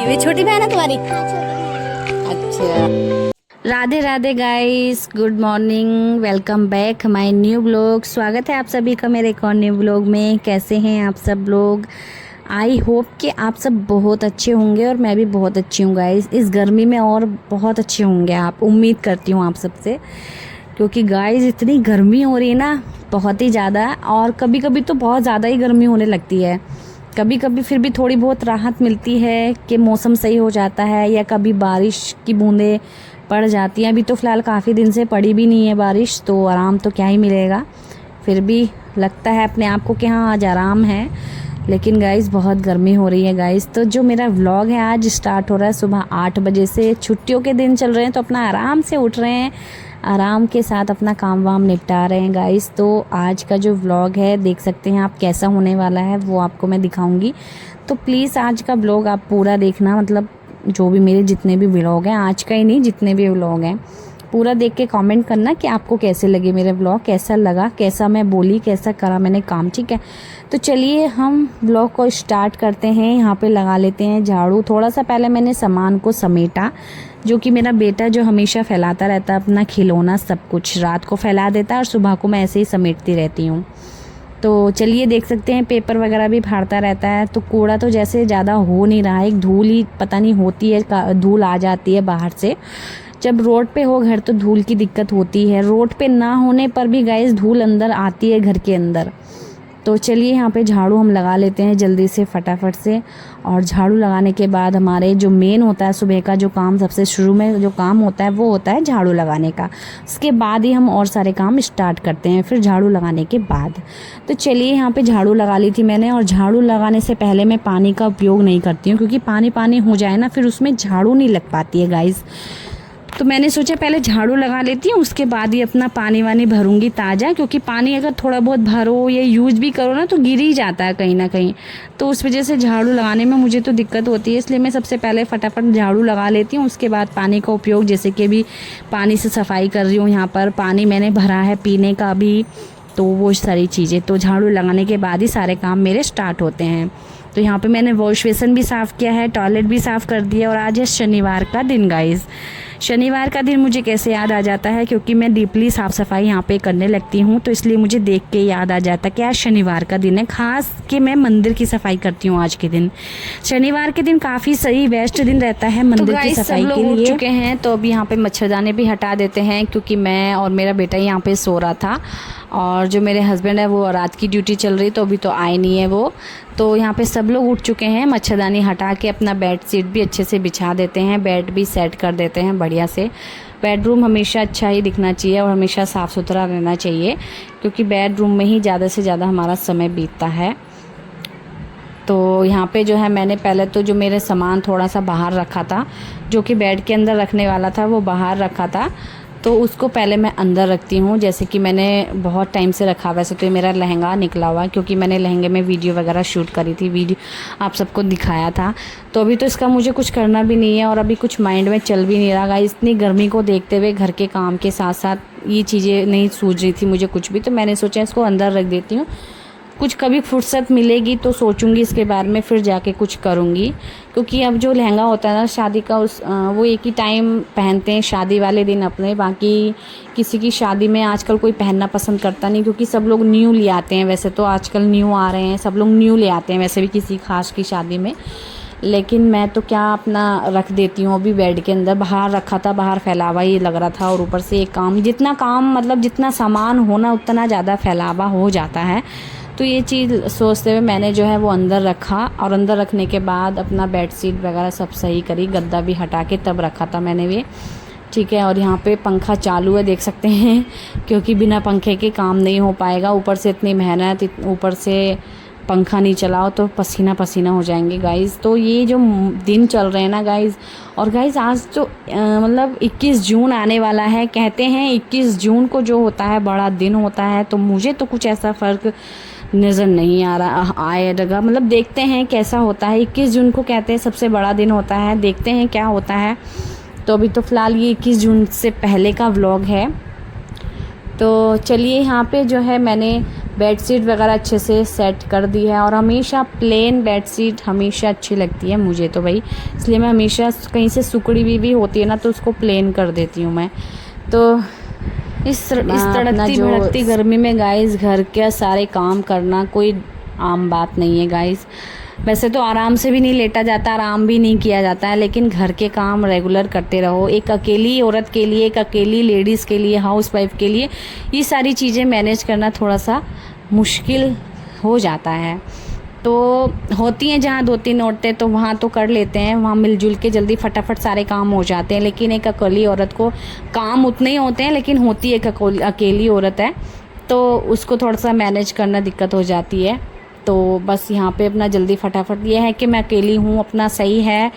ये छोटी बहन है तुम्हारी? हाँ, छोटी अच्छा। Radhe Radhe guys, good morning, welcome back my new blog. स्वागत है आप सभी का मेरे एक और न्यू ब्लॉग में। कैसे हैं आप सब लोग? आई होप कि आप सब बहुत अच्छे होंगे और मैं भी बहुत अच्छी हूँ गाइस। इस गर्मी में और बहुत अच्छे होंगे आप, उम्मीद करती हूँ आप सबसे, क्योंकि गाइस इतनी गर्मी हो रही है ना, बहुत ही ज़्यादा। और कभी कभी तो बहुत ज़्यादा ही गर्मी होने लगती है, कभी कभी फिर भी थोड़ी बहुत राहत मिलती है कि मौसम सही हो जाता है, या कभी बारिश की बूंदें पड़ जाती हैं। अभी तो फ़िलहाल काफ़ी दिन से पड़ी भी नहीं है बारिश, तो आराम तो क्या ही मिलेगा। फिर भी लगता है अपने आप को कि हाँ आज आराम है, लेकिन गाइस बहुत गर्मी हो रही है गाइस। तो जो मेरा व्लॉग है आज स्टार्ट हो रहा है सुबह 8 बजे से। छुट्टियों के दिन चल रहे हैं तो अपना आराम से उठ रहे हैं, आराम के साथ अपना काम वाम निपटा रहे हैं गाइस। तो आज का जो व्लॉग है देख सकते हैं आप कैसा होने वाला है, वो आपको मैं दिखाऊंगी। तो प्लीज़ आज का व्लॉग आप पूरा देखना, मतलब जो भी मेरे जितने भी व्लॉग हैं, आज का ही नहीं जितने भी व्लॉग हैं, पूरा देख के कमेंट करना कि आपको कैसे लगे मेरे व्लॉग, कैसा लगा, कैसा मैं बोली, कैसा करा मैंने काम, ठीक है। तो चलिए हम व्लॉग को स्टार्ट करते हैं। यहाँ पे लगा लेते हैं झाड़ू। थोड़ा सा पहले मैंने सामान को समेटा, जो कि मेरा बेटा जो हमेशा फैलाता रहता है अपना खिलौना सब कुछ, रात को फैला देता है और सुबह को मैं ऐसे ही समेटती रहती हूँ। तो चलिए देख सकते हैं पेपर वगैरह भी फाड़ता रहता है। तो कूड़ा तो जैसे ज़्यादा हो नहीं रहा है, एक धूल ही पता नहीं होती है, धूल आ जाती है बाहर से। जब रोड पे हो घर तो धूल की दिक्कत होती है, रोड पे ना होने पर भी गाइस धूल अंदर आती है घर के अंदर। तो चलिए यहाँ पे झाड़ू हम लगा लेते हैं जल्दी से फटाफट से। और झाड़ू लगाने के बाद हमारे जो मेन होता है सुबह का जो काम, सबसे शुरू में जो काम होता है वो होता है झाड़ू लगाने का। उसके बाद ही हम और सारे काम स्टार्ट करते हैं, फिर झाड़ू लगाने के बाद। तो चलिए यहाँ पे झाड़ू लगा ली थी मैंने। और झाड़ू लगाने से पहले मैं पानी का उपयोग नहीं करती हूँ, क्योंकि पानी पानी हो जाए ना फिर उसमें झाड़ू नहीं लग पाती है गाइस। तो मैंने सोचा पहले झाड़ू लगा लेती हूँ, उसके बाद ही अपना पानी वानी भरूंगी ताज़ा, क्योंकि पानी अगर थोड़ा बहुत भरो या यूज भी करो ना तो गिर ही जाता है कहीं ना कहीं। तो उस वजह से झाड़ू लगाने में मुझे तो दिक्कत होती है, इसलिए मैं सबसे पहले फटाफट झाड़ू लगा लेती हूँ। उसके बाद पानी का उपयोग, जैसे कि अभी पानी से सफाई कर रही हूँ, यहाँ पर पानी मैंने भरा है पीने का भी, तो वो सारी चीज़ें तो झाड़ू लगाने के बाद ही सारे काम मेरे स्टार्ट होते हैं। तो यहाँ पे मैंने वॉश बेसिन भी साफ़ किया है, टॉयलेट भी साफ़ कर दिया। और आज है शनिवार का दिन गाइस। शनिवार का दिन मुझे कैसे याद आ जाता है, क्योंकि मैं डीपली साफ़ सफाई यहाँ पे करने लगती हूँ, तो इसलिए मुझे देख के याद आ जाता है कि आज शनिवार का दिन है। खास कि मैं मंदिर की सफाई करती हूँ आज के दिन। शनिवार के दिन काफ़ी सही बेस्ट दिन रहता है मंदिर की सफाई के लिए। उठ चुके हैं तो अभी यहाँ पे मच्छरदानी भी हटा देते हैं, क्योंकि मैं और मेरा बेटा यहाँ पे सो रहा था। और जो मेरे हस्बैंड है वो रात की ड्यूटी चल रही, तो अभी तो आए नहीं है वो। तो यहाँ पे सब लोग उठ चुके हैं। मच्छरदानी हटा के अपना बेड शीट भी अच्छे से बिछा देते हैं, बेड भी सेट कर देते हैं बढ़िया से। बेडरूम हमेशा अच्छा ही दिखना चाहिए और हमेशा साफ़ सुथरा रहना चाहिए, क्योंकि बेडरूम में ही ज़्यादा से ज़्यादा हमारा समय बीतता है। तो यहाँ पे जो है मैंने पहले तो जो मेरे सामान थोड़ा सा बाहर रखा था, जो कि बेड के अंदर रखने वाला था वो बाहर रखा था, तो उसको पहले मैं अंदर रखती हूँ। जैसे कि मैंने बहुत टाइम से रखा, वैसे तो ये मेरा लहंगा निकला हुआ है, क्योंकि मैंने लहंगे में वीडियो वगैरह शूट करी थी, वीडियो आप सबको दिखाया था। तो अभी तो इसका मुझे कुछ करना भी नहीं है और अभी कुछ माइंड में चल भी नहीं रहा। इतनी गर्मी को देखते हुए घर के काम के साथ साथ ये चीज़ें नहीं सूझ रही थी मुझे कुछ भी, तो मैंने सोचा इसको अंदर रख देती हूँ। कुछ कभी फुर्सत मिलेगी तो सोचूंगी इसके बारे में, फिर जाके कुछ करूँगी। क्योंकि अब जो लहंगा होता है ना शादी का, वो एक ही टाइम पहनते हैं शादी वाले दिन अपने, बाकी किसी की शादी में आजकल कोई पहनना पसंद करता नहीं, क्योंकि सब लोग न्यू ले आते हैं। वैसे तो आजकल न्यू आ रहे हैं, सब लोग न्यू ले आते हैं वैसे भी किसी खास की शादी में। लेकिन मैं तो क्या अपना रख देती हूँ अभी बेड के अंदर। बाहर रखा था, बाहर फैलावा ही लग रहा था, और ऊपर से एक काम, जितना काम मतलब जितना सामान होना उतना ज़्यादा फैलावा हो जाता है। तो ये चीज़ सोचते हुए मैंने जो है वो अंदर रखा, और अंदर रखने के बाद अपना बेड शीट वगैरह सब सही करी, गद्दा भी हटा के तब रखा था मैंने भी, ठीक है। और यहाँ पे पंखा चालू है देख सकते हैं, क्योंकि बिना पंखे के काम नहीं हो पाएगा। ऊपर से इतनी मेहनत, ऊपर से पंखा नहीं चलाओ तो पसीना पसीना हो जाएंगे गाइज़। तो ये जो दिन चल रहे हैं ना गाइज़, और गाइज़ आज तो मतलब 21 जून आने वाला है। कहते हैं 21 जून को जो होता है बड़ा दिन होता है, तो मुझे तो कुछ ऐसा फ़र्क नज़र नहीं आ रहा आएगा, मतलब देखते हैं कैसा होता है। 21 जून को कहते हैं सबसे बड़ा दिन होता है, देखते हैं क्या होता है। तो अभी तो फ़िलहाल ये 21 जून से पहले का व्लॉग है। तो चलिए यहाँ पे जो है मैंने बेडशीट वगैरह अच्छे से सेट कर दी है। और हमेशा प्लेन बेडशीट हमेशा अच्छी लगती है मुझे तो भाई, इसलिए मैं हमेशा कहीं से सिकुड़ी हुई भी होती है ना तो उसको प्लेन कर देती हूँ मैं। तो इस तड़कती भड़कती गर्मी में गाइस घर के सारे काम करना कोई आम बात नहीं है गाइस। वैसे तो आराम से भी नहीं लेटा जाता, आराम भी नहीं किया जाता है, लेकिन घर के काम रेगुलर करते रहो। एक अकेली औरत के लिए, एक अकेली लेडीज़ के लिए, हाउस वाइफ के लिए ये सारी चीज़ें मैनेज करना थोड़ा सा मुश्किल हो जाता है। तो होती हैं जहाँ 2-3 औरतें तो वहाँ तो कर लेते हैं, वहाँ मिलजुल के जल्दी फटाफट सारे काम हो जाते हैं। लेकिन एक अकेली औरत को काम उतने ही होते हैं, लेकिन होती एक अकेली औरत है तो उसको थोड़ा सा मैनेज करना दिक्कत हो जाती है। तो बस यहाँ पे अपना जल्दी फटाफट, ये है कि मैं अकेली हूँ, अपना सही है,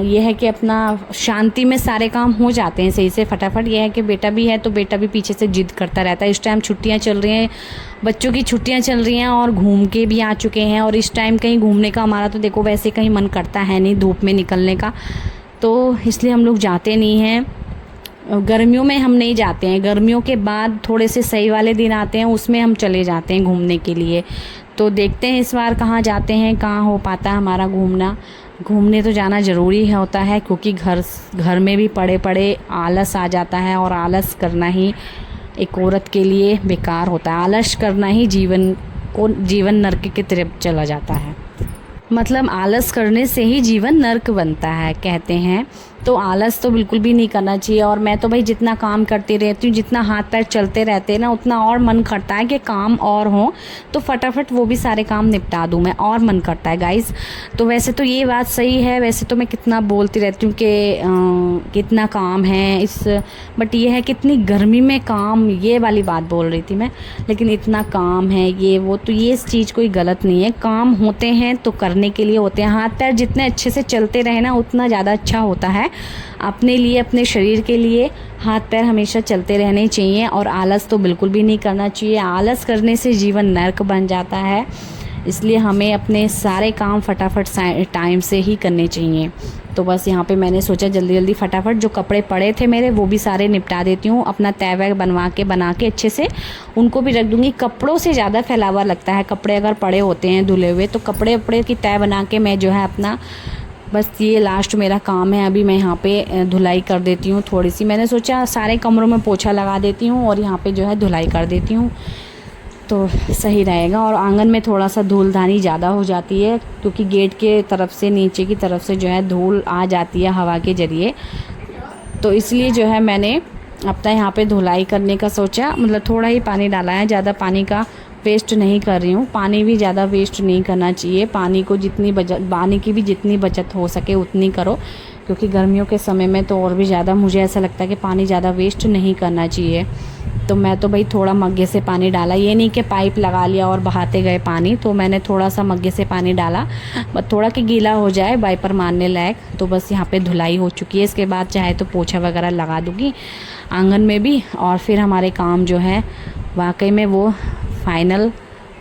ये है कि अपना शांति में सारे काम हो जाते हैं सही से फटाफट। ये है कि बेटा भी है तो बेटा भी पीछे से जिद करता रहता है। इस टाइम छुट्टियाँ चल रही हैं, बच्चों की छुट्टियाँ चल रही हैं और घूम के भी आ चुके हैं। और इस टाइम कहीं घूमने का हमारा तो देखो वैसे कहीं मन करता है नहीं धूप में निकलने का, तो इसलिए हम लोग जाते नहीं हैं। गर्मियों में हम नहीं जाते हैं, गर्मियों के बाद थोड़े से सही वाले दिन आते हैं उसमें हम चले जाते हैं घूमने के लिए। तो देखते हैं इस बार कहाँ जाते हैं, कहाँ हो पाता है हमारा घूमना। घूमने तो जाना ज़रूरी होता है क्योंकि घर में भी पड़े पड़े आलस आ जाता है और आलस करना ही एक औरत के लिए बेकार होता है। आलस करना ही जीवन नर्क की तरफ चला जाता है। मतलब आलस करने से ही जीवन नर्क बनता है कहते हैं, तो आलस तो बिल्कुल भी नहीं करना चाहिए। और मैं तो भाई जितना काम करती रहती हूँ, जितना हाथ पैर चलते रहते हैं ना, उतना और मन करता है कि काम और हो तो फटाफट वो भी सारे काम निपटा दूँ मैं, और मन करता है गाइस। तो वैसे तो ये बात सही है, वैसे तो मैं कितना बोलती रहती हूँ कि कितना काम है बट ये है कितनी गर्मी में काम, ये वाली बात बोल रही थी मैं। लेकिन इतना काम है ये वो, तो ये इस चीज़ कोई गलत नहीं है, काम होते हैं तो करने के लिए होते हैं। हाथ पैर जितने अच्छे से चलते रहे ना उतना ज़्यादा अच्छा होता है अपने लिए, अपने शरीर के लिए। हाथ पैर हमेशा चलते रहने चाहिए और आलस तो बिल्कुल भी नहीं करना चाहिए। आलस करने से जीवन नर्क बन जाता है, इसलिए हमें अपने सारे काम फटाफट टाइम से ही करने चाहिए। तो बस यहाँ पे मैंने सोचा जल्दी जल्दी फटाफट जो कपड़े पड़े थे मेरे वो भी सारे निपटा देती हूँ। अपना तय वय बना के अच्छे से उनको भी रख दूँगी। कपड़ों से ज़्यादा फैलावा लगता है, कपड़े अगर पड़े होते हैं धुले हुए तो कपड़े की तय बना के मैं जो है अपना, बस ये लास्ट मेरा काम है। अभी मैं यहाँ पे धुलाई कर देती हूँ थोड़ी सी, मैंने सोचा सारे कमरों में पोछा लगा देती हूँ और यहाँ पे जो है धुलाई कर देती हूँ तो सही रहेगा। और आंगन में थोड़ा सा धूलधानी ज़्यादा हो जाती है क्योंकि गेट के तरफ से नीचे की तरफ से जो है धूल आ जाती है हवा के ज़रिए, तो इसलिए जो है मैंने अपना यहाँ पे धुलाई करने का सोचा। मतलब थोड़ा ही पानी डाला है, ज़्यादा पानी का वेस्ट नहीं कर रही हूँ। पानी भी ज़्यादा वेस्ट नहीं करना चाहिए, पानी की भी जितनी बचत हो सके उतनी करो, क्योंकि गर्मियों के समय में तो और भी ज़्यादा मुझे ऐसा लगता है कि पानी ज़्यादा वेस्ट नहीं करना चाहिए। तो मैं तो भाई थोड़ा मग्गे से पानी डाला, ये नहीं कि पाइप लगा लिया और बहाते गए पानी, तो मैंने थोड़ा सा मग्गे से पानी डाला, बस थोड़ा कि गीला हो जाए वाइपर मारने लायक। तो बस यहाँ पे धुलाई हो चुकी है, इसके बाद चाहे तो पोछा वगैरह लगा दूँगी आंगन में भी, और फिर हमारे काम जो है वाकई में वो फाइनल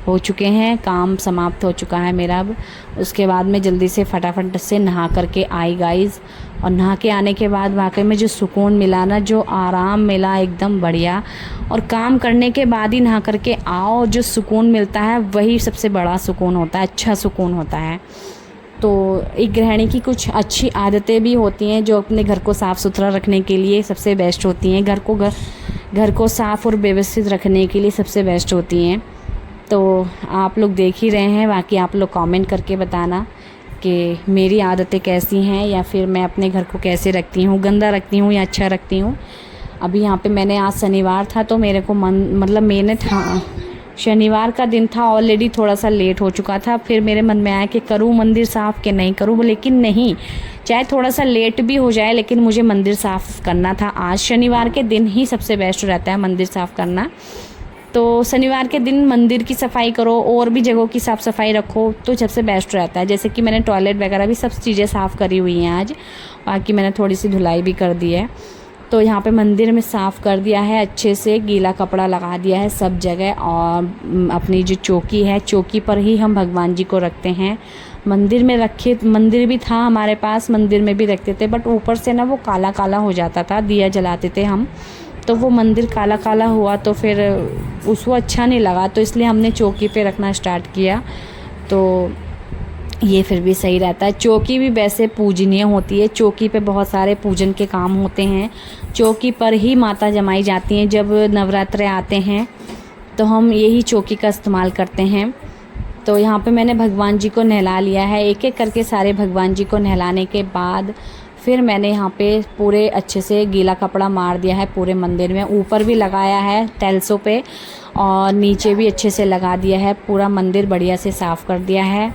हो चुके हैं, काम समाप्त हो चुका है मेरा। अब उसके बाद मैं जल्दी से फटाफट से नहा करके आई गाइस, और नहा के आने के बाद वाकई में जो सुकून मिला ना, जो आराम मिला एकदम बढ़िया। और काम करने के बाद ही नहा करके आओ, जो सुकून मिलता है वही सबसे बड़ा सुकून होता है, अच्छा सुकून होता है। तो एक गृहिणी की कुछ अच्छी आदतें भी होती हैं जो अपने घर को साफ़ सुथरा रखने के लिए सबसे बेस्ट होती हैं, घर को साफ़ और व्यवस्थित रखने के लिए सबसे बेस्ट होती हैं। तो आप लोग देख ही रहे हैं, बाकी आप लोग कमेंट करके बताना कि मेरी आदतें कैसी हैं या फिर मैं अपने घर को कैसे रखती हूँ, गंदा रखती हूँ या अच्छा रखती हूँ। अभी यहाँ पे मैंने, आज शनिवार था तो मेरे को शनिवार का दिन था, ऑलरेडी थोड़ा सा लेट हो चुका था। फिर मेरे मन में आया कि करूँ मंदिर साफ़ कि नहीं करूँ, लेकिन नहीं, चाहे थोड़ा सा लेट भी हो जाए लेकिन मुझे मंदिर साफ़ करना था। आज शनिवार के दिन ही सबसे बेस्ट रहता है मंदिर साफ़ करना। तो शनिवार के दिन मंदिर की सफाई करो और भी जगहों की साफ़ सफाई रखो तो सबसे बेस्ट रहता है। जैसे कि मैंने टॉयलेट वगैरह भी सब चीज़ें साफ़ करी हुई हैं आज, बाकी मैंने थोड़ी सी धुलाई भी कर दी है। तो यहाँ पे मंदिर में साफ़ कर दिया है अच्छे से, गीला कपड़ा लगा दिया है सब जगह, और अपनी जो चौकी है, चौकी पर ही हम भगवान जी को रखते हैं। मंदिर भी था हमारे पास, मंदिर में भी रखते थे, बट ऊपर से ना वो काला काला हो जाता था, दिया जलाते थे हम तो वो मंदिर काला काला हुआ तो फिर उसको अच्छा नहीं लगा, तो इसलिए हमने चौकी पे रखना स्टार्ट किया। तो ये फिर भी सही रहता है। चौकी भी वैसे पूजनीय होती है, चौकी पे बहुत सारे पूजन के काम होते हैं। चौकी पर ही माता जमाई जाती हैं। जब नवरात्रे आते हैं तो हम यही चौकी का इस्तेमाल करते हैं। तो यहाँ पे मैंने भगवान जी को नहला लिया है, एक एक करके सारे भगवान जी को नहलाने के बाद फिर मैंने यहाँ पे पूरे अच्छे से गीला कपड़ा मार दिया है पूरे मंदिर में। ऊपर भी लगाया है टाइल्सों पे और नीचे भी अच्छे से लगा दिया है। पूरा मंदिर बढ़िया से साफ़ कर दिया है।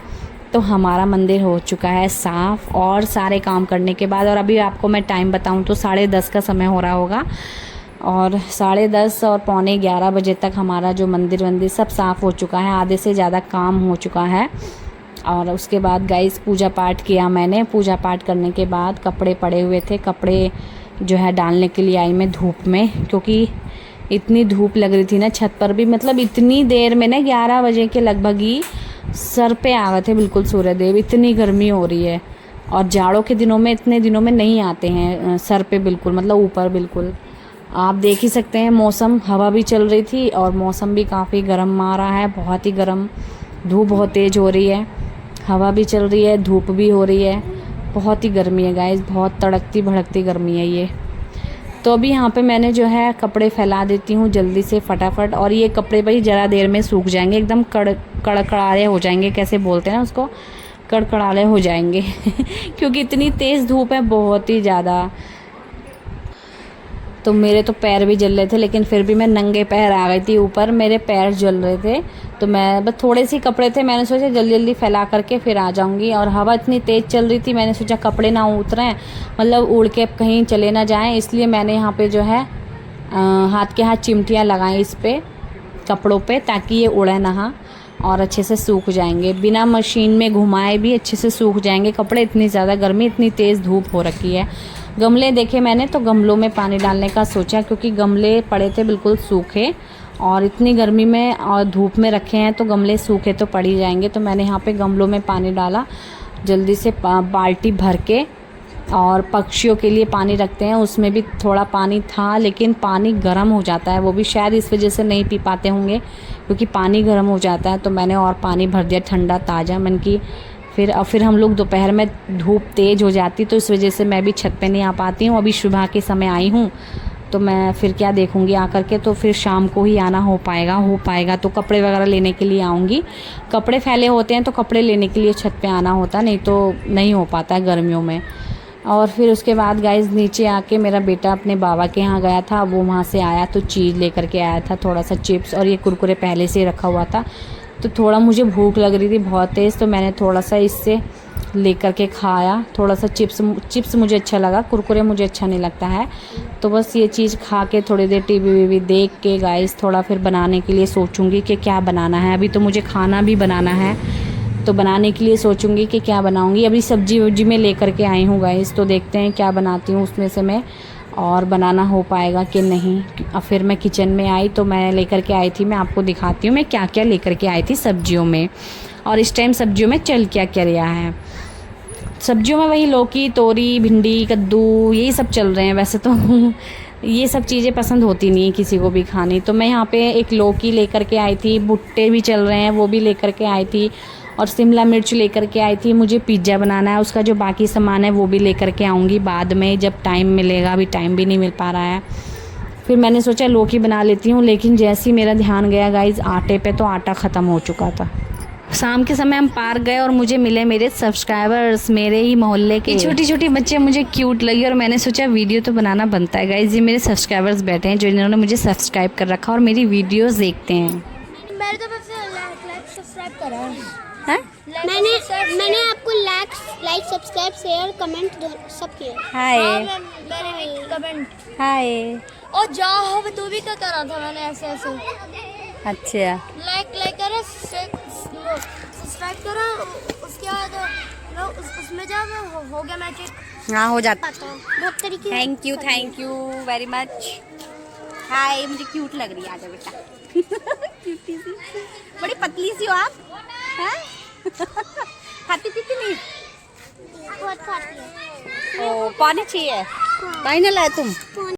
तो हमारा मंदिर हो चुका है साफ़ और सारे काम करने के बाद। और अभी आपको मैं टाइम बताऊं तो 10:30 का समय हो रहा होगा और 10:30 और 11:45 बजे तक हमारा जो मंदिर सब साफ़ हो चुका है। आधे से ज़्यादा काम हो चुका है। और उसके बाद गाइस पूजा पाठ किया मैंने। पूजा पाठ करने के बाद कपड़े पड़े हुए थे, कपड़े जो है डालने के लिए आई मैं धूप में, क्योंकि इतनी धूप लग रही थी ना छत पर भी। मतलब इतनी देर में ना 11 बजे के लगभग ही सर पे आ गए थे बिल्कुल सूर्यदेव, इतनी गर्मी हो रही है। और जाड़ों के दिनों में इतने दिनों में नहीं आते हैं सर पे बिल्कुल, मतलब ऊपर बिल्कुल। आप देख ही सकते हैं मौसम, हवा भी चल रही थी और मौसम भी काफ़ी गर्म आ रहा है, बहुत ही गर्म। धूप बहुत तेज़ हो रही है, हवा भी चल रही है, धूप भी हो रही है, बहुत ही गर्मी है गाइस, बहुत तड़कती भड़कती गर्मी है ये। तो अभी यहाँ पे मैंने जो है कपड़े फैला देती हूँ जल्दी से फटाफट। और ये कपड़े भाई ज़रा देर में सूख जाएंगे, एकदम कड़कड़ारे हो जाएंगे, कैसे बोलते हैं उसको, कड़कड़ारे हो जाएंगे क्योंकि इतनी तेज़ धूप है, बहुत ही ज़्यादा। तो मेरे तो पैर भी जल रहे थे, लेकिन फिर भी मैं नंगे पैर आ गई थी ऊपर, मेरे पैर जल रहे थे। तो मैं बस थोड़े से कपड़े थे, मैंने सोचा जल्दी जल्दी फैला करके फिर आ जाऊंगी। और हवा इतनी तेज़ चल रही थी, मैंने सोचा कपड़े ना उतरें, मतलब उड़ के कहीं चले ना जाएं, इसलिए मैंने यहाँ पे जो है हाथ के हाथ चिमटियाँ लगाई इस पर कपड़ों पे, ताकि ये उड़े ना और अच्छे से सूख जाएंगे। बिना मशीन में घुमाए भी अच्छे से सूख जाएंगे कपड़े। इतनी ज़्यादा गर्मी, इतनी तेज़ धूप हो रखी है। गमले देखे मैंने तो गमलों में पानी डालने का सोचा, क्योंकि गमले पड़े थे बिल्कुल सूखे और इतनी गर्मी में और धूप में रखे हैं तो गमले सूखे तो पड़ ही जाएंगे। तो मैंने यहाँ पे गमलों में पानी डाला जल्दी से बाल्टी भर के। और पक्षियों के लिए पानी रखते हैं, उसमें भी थोड़ा पानी था, लेकिन पानी गर्म हो जाता है, वो भी शायद इस वजह से नहीं पी पाते होंगे क्योंकि पानी गर्म हो जाता है। तो मैंने और पानी भर दिया ठंडा ताज़ा मन की। फिर हम लोग दोपहर में धूप तेज़ हो जाती, तो इस वजह से मैं भी छत पे नहीं आ पाती हूँ। अभी सुबह के समय आई हूँ तो मैं फिर क्या देखूँगी आकर के, तो फिर शाम को ही आना हो पाएगा तो कपड़े वगैरह लेने के लिए आऊँगी। कपड़े फैले होते हैं तो कपड़े लेने के लिए छत पे आना होता, नहीं तो नहीं हो पाता है गर्मियों में। और फिर उसके बाद गाइस नीचे आके मेरा बेटा अपने बाबा के यहाँ गया था, वो वहाँ से आया तो चीज़ लेकर के आया था, थोड़ा सा चिप्स और ये कुरकुरे पहले से रखा हुआ था। तो थोड़ा मुझे भूख लग रही थी बहुत तेज़, तो मैंने थोड़ा सा इससे लेकर के खाया। थोड़ा सा चिप्स मुझे अच्छा लगा, कुरकुरे मुझे अच्छा नहीं लगता है। तो बस ये चीज़ खा के थोड़ी देर टीवी वीवी देख के गाइस थोड़ा फिर बनाने के लिए सोचूंगी कि क्या बनाना है। अभी तो मुझे खाना भी बनाना है, तो बनाने के लिए सोचूंगी कि क्या बनाऊंगी। अभी सब्जी वब्जी में लेकर के आई हूँ गाइस, तो देखते हैं क्या बनाती हूँ उसमें से मैं, और बनाना हो पाएगा कि नहीं। अब फिर मैं किचन में आई तो मैं लेकर के आई थी, मैं आपको दिखाती हूँ मैं क्या क्या लेकर के आई थी सब्जियों में। और इस टाइम सब्जियों में चल क्या क्या रहा है। सब्जियों में वही लौकी, तोरी, भिंडी, कद्दू, यही सब चल रहे हैं। वैसे तो ये सब चीज़ें पसंद होती नहीं है किसी को भी खानी। तो मैं यहाँ पे एक लौकी लेकर के आई थी, भुट्टे भी चल रहे हैं वो भी लेकर के आई थी, और शिमला मिर्च लेकर के आई थी। मुझे पिज़्ज़ा बनाना है, उसका जो बाकी सामान है वो भी लेकर के आऊँगी बाद में जब टाइम मिलेगा, अभी टाइम भी नहीं मिल पा रहा है। फिर मैंने सोचा लौकी बना लेती हूँ, लेकिन जैसे ही मेरा ध्यान गया गाइस आटे पे, तो आटा ख़त्म हो चुका था। शाम के समय हम पार्क गए और मुझे मिले मेरे सब्सक्राइबर्स, मेरे ही मोहल्ले के छोटी छोटी बच्चे, मुझे क्यूट लगी और मैंने सोचा वीडियो तो बनाना बनता है गाइस। ये मेरे सब्सक्राइबर्स बैठे हैं जो इन्होंने मुझे सब्सक्राइब कर रखा और मेरी वीडियोज़ देखते हैं। मैंने तो बस लाइक सब्सक्राइब करा है। हाँ? मैंने आपको लाइक सब्सक्राइब शेयर कमेंट सब किया। हाय मैंने कमेंट हाय। और जाओ तू भी क्या करा था मैंने ऐसे अच्छा लाइक करा सब्सक्राइब करा, उसके बाद उसमें जब हो गया मैच। हाँ हो जाता। बहुत तरीके। Thank you very much. Hi, मुझे क्यूट लग रही है, आजा बेटा क्यूटी सी, बड़ी पतली सी हो आप। हैं खाती पीती नहीं? बहुत खाती है। ओ पानी चाहिए, पानी ना लाए तुम?